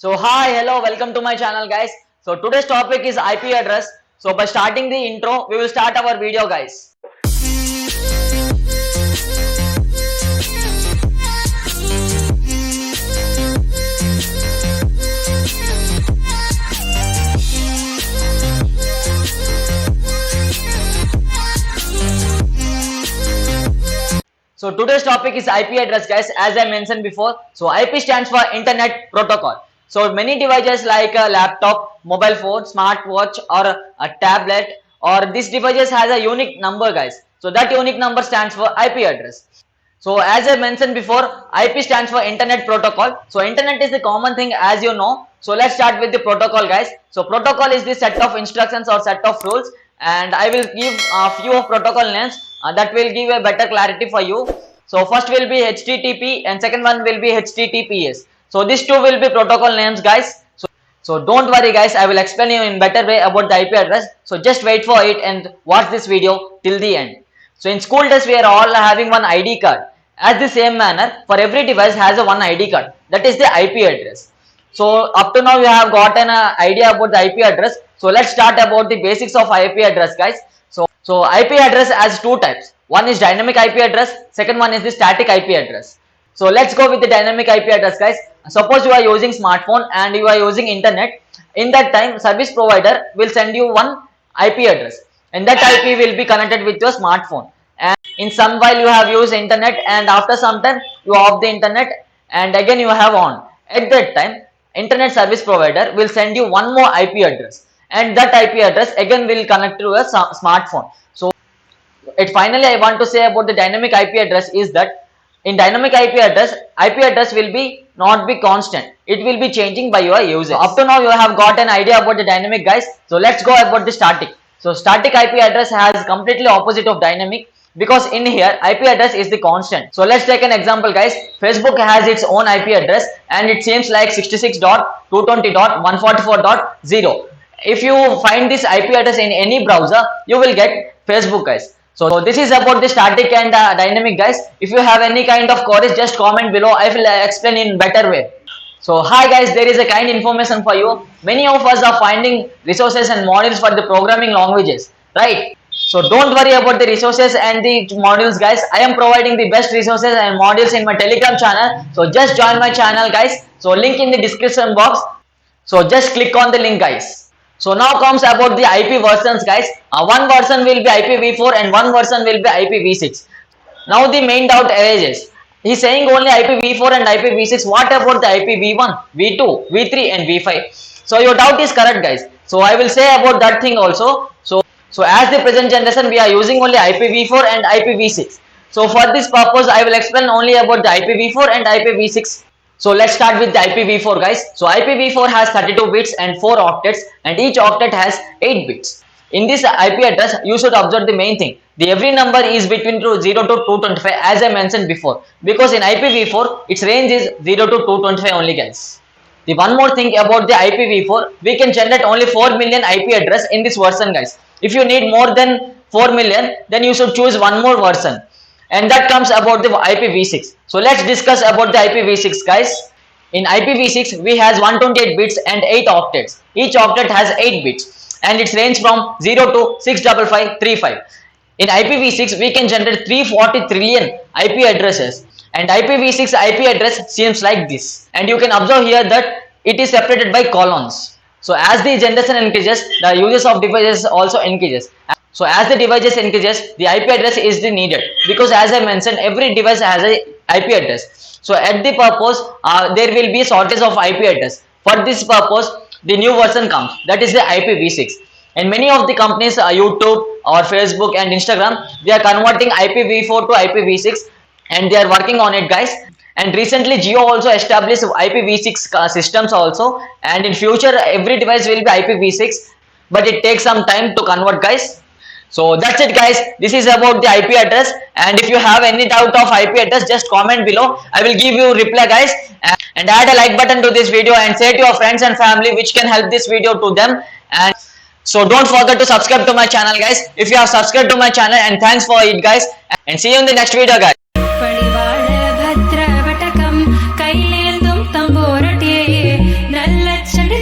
So hi, hello, welcome to my channel guys. So today's topic is IP address. So by starting the intro, we will start our video guys. So today's topic is IP address guys, as I mentioned before. So IP stands for Internet Protocol. So many devices like a laptop, mobile phone, smartwatch or a tablet or this devices has a unique number guys. So that unique number stands for IP address. So as I mentioned before, IP stands for Internet Protocol. So Internet is the common thing as you know. So let's start with the protocol guys. So protocol is the set of instructions or set of rules, and I will give a few of protocol names that will give a better clarity for you. So first will be HTTP and second one will be HTTPS. So these two will be protocol names guys. So don't worry guys, I will explain you in better way about the IP address. So just wait for it and watch this video till the end. So in school days we are all having one ID card. As the same manner, for every device has a one ID card. That is the IP address. So up to now you have gotten an idea about the IP address. So let's start about the basics of IP address guys. So IP address has two types. One is dynamic IP address, second one is the static IP address. So let's go with the dynamic IP address guys. Suppose you are using smartphone and you are using internet. In that time, service provider will send you one IP address and that IP will be connected with your smartphone. And in some while you have used internet and after some time you off the internet and again you have on. At that time, internet service provider will send you one more IP address and that IP address again will connect to a smartphone. So finally I want to say about the dynamic IP address is that in dynamic IP address will be not be constant. It will be changing by your users. So up to now you have got an idea about the dynamic guys. So let's go about the static. So static IP address has completely opposite of dynamic, because in here IP address is the constant. So let's take an example guys. Facebook has its own IP address and it seems like 66.220.144.0. If you find this IP address in any browser, you will get Facebook guys. So this is about the static and dynamic guys. If you have any kind of queries, just comment below. I will explain in better way. So hi guys, there is a kind information for you. Many of us are finding resources and modules for the programming languages, right? So don't worry about the resources and the modules guys. I am providing the best resources and modules in my Telegram channel. So just join my channel guys. So link in the description box. So just click on the link guys. So now comes about the IP versions guys. One version will be IPv4 and one version will be IPv6. Now the main doubt arises. He's saying only IPv4 and IPv6. What about the IPv1, V2, V3 and V5? So your doubt is correct guys. So I will say about that thing also. So as the present generation we are using only IPv4 and IPv6. So for this purpose I will explain only about the IPv4 and IPv6. So let's start with the IPv4 guys. So IPv4 has 32 bits and 4 octets and each octet has 8 bits. In this IP address you should observe the main thing. The every number is between 0 to 225 as I mentioned before, because in IPv4 its range is 0 to 225 only guys. The one more thing about the IPv4, we can generate only 4 million IP address in this version guys. If you need more than 4 million, then you should choose one more version. And that comes about the IPv6. So let's discuss about the IPv6 guys. In IPv6 we has 128 bits and 8 octets. Each octet has 8 bits and its range from 0 to 65535. In IPv6 we can generate 340 trillion IP addresses, and IPv6 IP address seems like this. And you can observe here that it is separated by colons. So as the generation increases, the uses of devices also increases. So as the devices increases, the IP address is the needed, because as I mentioned every device has a IP address. So at the purpose there will be shortage of IP address. For this purpose the new version comes, that is the IPv6. And many of the companies YouTube or Facebook and Instagram, they are converting IPv4 to IPv6 and they are working on it guys. And recently Jio also established IPv6 systems also, and in future every device will be IPv6, but it takes some time to convert guys. So that's it guys, this is about the IP address, and if you have any doubt of IP address just comment below. I will give you reply guys, and add a like button to this video and say to your friends and family which can help this video to them. And so don't forget to subscribe to my channel guys if you have subscribed to my channel, and thanks for it guys, and see you in the next video guys.